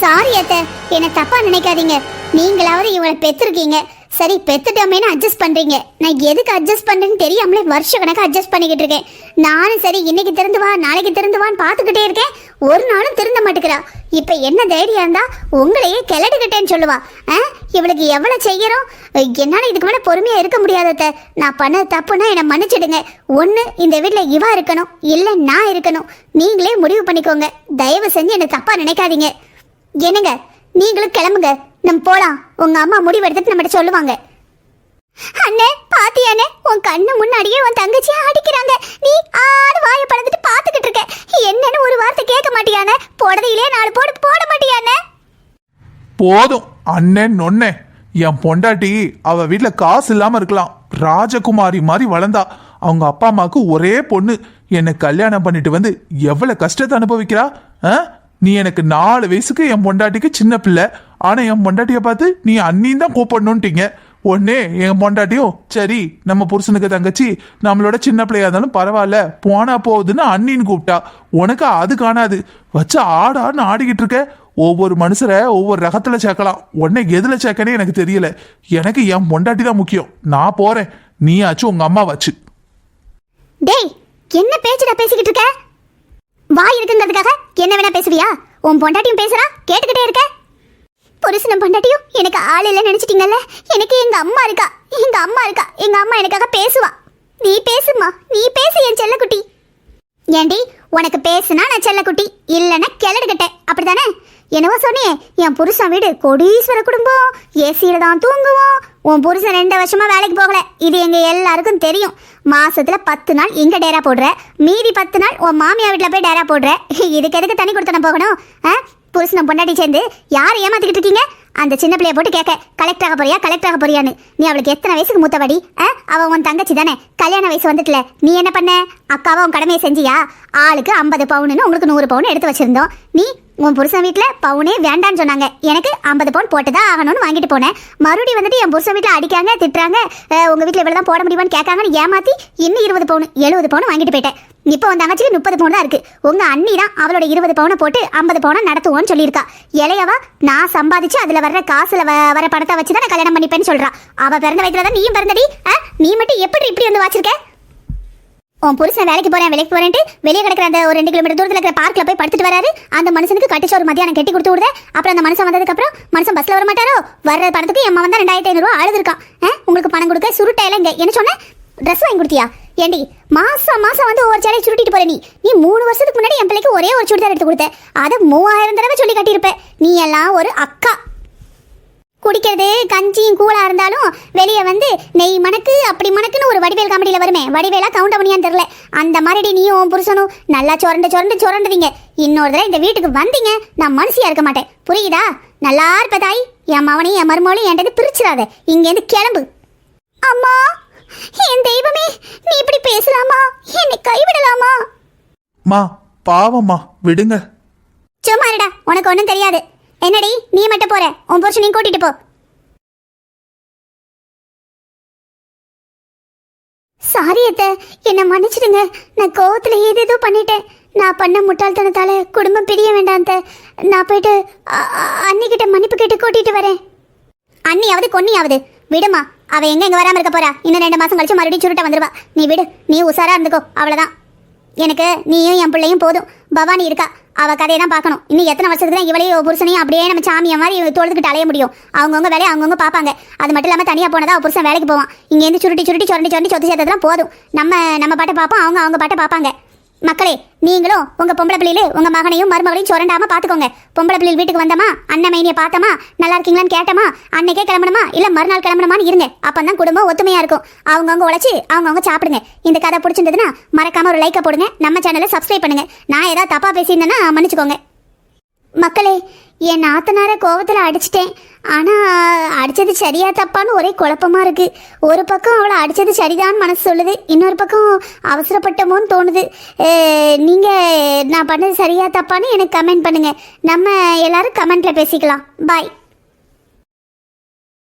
சாரி அத்தை, என்ன தப்பா நினைக்காதீங்க. நீங்களாவது இவங்களை பெற்றிருக்கீங்க, சரி பெத்துட்டோமேனு அட்ஜஸ்ட் பண்றீங்க. நான் எதுக்கு அட்ஜஸ்ட் பண்றேன்னு தெரியாமலே வருஷ கணக்கு அட்ஜஸ்ட் பண்ணிக்கிட்டு இருக்கேன். நானும் சரி இன்னைக்கு திறந்து வா நாளைக்கு திறந்து வான்னு பார்த்துக்கிட்டே இருக்கேன், ஒரு நாளும் திருந்த மாட்டேங்கிறா. இப்ப என்ன தைரியம் இருந்தா உங்களையே கிளடுகிட்டேன்னு சொல்லுவா. இவளுக்கு எவ்வளவு செய்யறோம், என்னால இதுக்கு மேல பொறுமையா இருக்க முடியாதத. நான் பண்ண தப்புன்னா என்னை மன்னிச்சிடுங்க. ஒண்ணு இந்த வீட்டுல இவா இருக்கணும், இல்ல நான் இருக்கணும். நீங்களே முடிவு பண்ணிக்கோங்க. தயவு செஞ்சு என்ன தப்பா நினைக்காதீங்க. என்னங்க, நீங்களும் கிளம்புங்க, நம்ம போலாம். உங்க அம்மா முடிவு எடுத்துட்டு நம்மகிட்ட சொல்லுவாங்க. அண்ணே, பாத்தியானே, உன் கண்ணு முன்னாடியே உன் தங்கச்சியை அடிக்கிறாங்க. நீ ஆடு வாயை பழந்துட்டு பாத்துக்கிட்டு இருக்க. என்னன்னு ஒரு வார்த்தை கேட்க மாட்டியானே? போடதையிலே 4 போடு போட மாட்டியானே? போதும் அண்ணன் நொண்ணே. என் பொண்டாட்டி அவ வீட்டுல காசு இல்லாம இருக்கலாம், ராஜகுமாரி மாதிரி வளர்ந்தா. அவங்க அப்பா அம்மாவுக்கு ஒரே பொண்ணு. என்னை கல்யாணம் பண்ணிட்டு வந்து எவ்வளவு கஷ்டத்தை அனுபவிக்கிறா. நீ எனக்கு 4 வயசுக்கு என் பொண்டாட்டிக்கு சின்ன பிள்ளை, ஆனா என் பொண்டாட்டிய பார்த்து நீ அண்ணின்னு தான் கூப்பிடணும்ட்டீங்க. உடனே என் பொண்டாட்டியும் சரி நம்ம புருஷனுக்கு தங்கச்சி நம்மளோட சின்ன பிள்ளையா இருந்தாலும் பரவாயில்ல போனா போகுதுன்னு அண்ணின்னு கூப்பிட்டா. உனக்கு அது காணாது, வச்சு ஆடான்னு ஆடிக்கிட்டு இருக்க. ஒவ்வொரு மனுஷரை ஒவ்வொரு ரகத்துல சேர்க்கலாம், உடனே எதுல சேர்க்கனே எனக்கு தெரியல. எனக்கு என் பொண்டாட்டி தான் முக்கியம். நான் போறேன், நீயாச்சும் உங்க அம்மா வச்சு. டேய், என்ன பேச்சுடா பேசிக்கிட்டு இருக்க? வாய் இருக்குங்கிறதுக்காக என்ன வேணா பேசுவியா? உன் பொண்டாட்டியும் பேசுறா, கேட்டுக்கிட்டே இருக்க. புருஷனும் பொண்டாட்டியும் எனக்கு ஆள் இல்லை நினைச்சிட்டீங்கல்ல. எனக்கு எங்க அம்மா இருக்கா, எங்க அம்மா இருக்கா. எங்க அம்மா எனக்காக பேசுவா. நீ பேசுமா, நீ பேசு என் செல்லக்குட்டி. ஏண்டி, உனக்கு பேசுனா நான் செல்லக்குட்டி, இல்லைன்னா கிளடு கட்ட, அப்படித்தானே? என்னவோ சொன்னியே, என் புருஷன் வீடு கோடீஸ்வர குடும்பம், ஏசியில தான் தூங்குவோம். உன் புருஷன் 2 வருஷமா வேலைக்கு போகல, இது எங்க எல்லாருக்கும் தெரியும். மாசத்துல 10 நாள் இங்க டேரா போடுற, மீதி 10 நாள் உன் மாமியா வீட்டுல போய் டேரா போடுற. இதுக்கு எதுக்கு தனி கொடுத்தன போகணும்? புருஷனும் பொண்டாட்டி சேர்ந்து யாரை ஏமாத்திக்கிட்டு இருக்கீங்க? அந்த சின்ன பிள்ளைய போட்டு கேட்க, கலெக்டர் ஆக போறியா கலெக்டர் ஆக போறியான்னு. நீ அவளுக்கு எத்தனை வயசுக்கு மூத்தபடி? அவ உன் தங்கச்சி தானே, கல்யாண வயசு வந்துட்டுல. நீ என்ன பண்ண? அக்காவா உன் கடமையை செஞ்சியா? ஆளுக்கு 50 பவுனுன்னு உங்களுக்கு 100 பவுன் எடுத்து வச்சிருந்தோம். நீ உன் புருஷன் வீட்டில் பவுனே வேண்டான்னு சொன்னாங்க, எனக்கு 50 பவுன் போட்டு தான் ஆகணும்னு வாங்கிட்டு போனேன். மறுபடியும் வந்துட்டு என் புருஷன் வீட்டில் அடிக்காங்க திட்டுறாங்க, உங்கள் வீட்டில் இவ்வளோ தான் போட முடியுமான்னு கேட்காங்கன்னு ஏமாற்றி இன்னும் 20 பவுன் 70 பவுன் வாங்கிட்டு போயிட்டேன். இப்போ உன் தங்கச்சிக்கு 30 பவுன் தான் இருக்கு. உங்கள் அண்ணி தான் அவளோட 20 பவுனை போட்டு 50 பவுனை நடத்துவோன்னு சொல்லியிருக்கா. இளையவா நான் சம்பாதிச்சு அதில் வர்ற காசுல வர பணத்தை வச்சு தான் நான் கல்யாணம் பண்ணிப்பேன்னு சொல்றா. அவள் பிறந்த வயசுல தான் நீயும் பிறந்தடி. நீ மட்டும் எப்படி இப்படி வந்து வாச்சிருக்க? உன் புருஷன் வேலைக்கு போறேன்ட்டு வெளியே கிடக்கிற அந்த ஒரு 2 கிலோமீட்டர் தூரத்தில் இருக்கிற பார்க்கில் போய் படுத்துட்டு வராரு. அந்த மனுஷனுக்கு கட்டிச்சோறு மத்தியானம் கட்டி கொடுத்து விடுத. அப்புறம் அந்த மனுஷன் வந்ததுக்கப்புறம் மனுஷன் பஸ்ல வர மாட்டாரோ? வர்ற பணத்துக்கு என் மவன் தான் 2500 ரூபா அழுதுருக்கான். உங்களுக்கு பணம் கொடுக்க சுருட்டையில இங்க என்ன சொன்ன? ட்ரெஸ் வாங்கி கொடுத்தியா? ஏண்டி, மாசம் வந்து ஒவ்வொரு சேலையை சுருட்டிட்டு போற. நீ 3 வருஷத்துக்கு முன்னாடி என் பிள்ளைக்கு ஒரே ஒரு சுடிதார் எடுத்து கொடுத்த, அதை 3000 தடவை சொல்லி கட்டியிருப்ப. நீ எல்லாம் ஒரு அக்கா. குடிக்கிறது கஞ்சியும் கூழா இருந்தாலும் வெளியே வந்து நெய் மணக்கு அப்படி மணக்குன்னு ஒரு வடிவேல் காமெடியில வருமே, வடிவேலா கவுண்டமணியான்னு தெரியல, அந்த மாதிரி நீயும் புருஷனும் நல்லா சுரண்டுவீங்க. இன்னொரு தடவை இந்த வீட்டுக்கு வந்தீங்க நான் மனுஷியா இருக்க மாட்டேன், புரியுதா? நல்லா இருப்ப தாய். என் மவனையும் என் மருமகளையும் என்கிட்ட பிரிச்சிடாத. இங்கேருந்து கிளம்பு. அம்மா, என் தெய்வமே, நீ இப்படி பேசலாமா? என்னை கைவிடலாமா? மா பாவம்மா, விடுங்க. சும்மா இருடா, உனக்கு ஒன்றும் தெரியாது. என்னடி நீ மட்டும் போற, உன் புருஷன் நீ கூட்டிட்டு போ. சாரி அத்தை, என்னை மன்னிச்சிடுங்க. நான் கோவத்துல ஏதேதோ பண்ணிட்டேன். நான் பண்ண முட்டாள்தனத்தால குடும்பம் பிரிய வேண்டாம். நான் போயிட்டு அண்ணிக்கிட்ட மன்னிப்பு கேட்டு கூட்டிட்டு வரேன். அண்ணியாவது கொன்னியாவது விடுமா, அவ எங்க வராம இருக்க போறா? இன்னும் 2 மாசம் கழிச்சு மறுபடியும் சுருட்ட வந்துருவா. நீ விடு, நீ உசாரா இருந்துக்கோ, அவ்வளவுதான். எனக்கு நீயும் என் பிள்ளையும் போதும். பவானி இருக்கா, அவ கதையை தான் பார்க்கணும். இன்னும் எத்தனை வருஷத்துக்கு தான் இவளையும் புருஷனையும் அப்படியே நம்ம சாமியை மாதிரி தோழுதுகிட்டு அலைய முடியும்? அவங்கவுங்க வேலையை அவங்கவுங்க பார்ப்பாங்க. அது மட்டும் இல்லாமல் தனியாக போனதா அவ புருஷன் வேலைக்கு போவான். இங்கேருந்து சுருட்டி சுருட்டி சுரண்டி சுரண்டி சொத்து சேர்த்ததெல்லாம் போதும். நம்ம பாட்டை பார்ப்போம், அவங்க பாட்டை பார்ப்பாங்க. மக்களே, நீங்களும் உங்க பொம்பளை பிள்ளையில உங்க மகனையும் மருமகளையும் சுரண்டாம பாத்துக்கோங்க. பொம்பளை பிள்ளை வீட்டுக்கு வந்தமா, அண்ணன் மைனியை பார்த்தமா, நல்லா இருக்கீங்களான்னு கேட்டமா, அன்னைக்கே கிளம்பணுமா இல்ல மறுநாள் கிளம்பணுமான்னு இருங்க. அப்பதான் குடும்பம் ஒத்துமையா இருக்கும். அவங்கவுங்க உழைச்சி அவங்கவுங்க சாப்பிடுங்க. இந்த கதை பிடிச்சிருந்ததுன்னா மறக்காம ஒரு லைக்கை போடுங்க. நம்ம சேனலை சப்ஸ்கிரைப் பண்ணுங்க. நான் ஏதாவது தப்பா பேசியிருந்தேன்னா மன்னிச்சுக்கோங்க. மக்களே, என் நாத்தனார கோவத்தில் அடிச்சிட்டேன். ஆனால் அடித்தது சரியா தப்பான்னு ஒரே குழப்பமா இருக்கு. ஒரு பக்கம் அவளை அடித்தது சரிதான் மனசு சொல்லுது, இன்னொரு பக்கம் அவசரப்பட்டமோன்னு தோணுது. நீங்கள் நான் பண்ணது சரியா தப்பான்னு எனக்கு கமெண்ட் பண்ணுங்கள். நம்ம எல்லாரும் கமெண்ட்டில் பேசிக்கலாம். பாய்.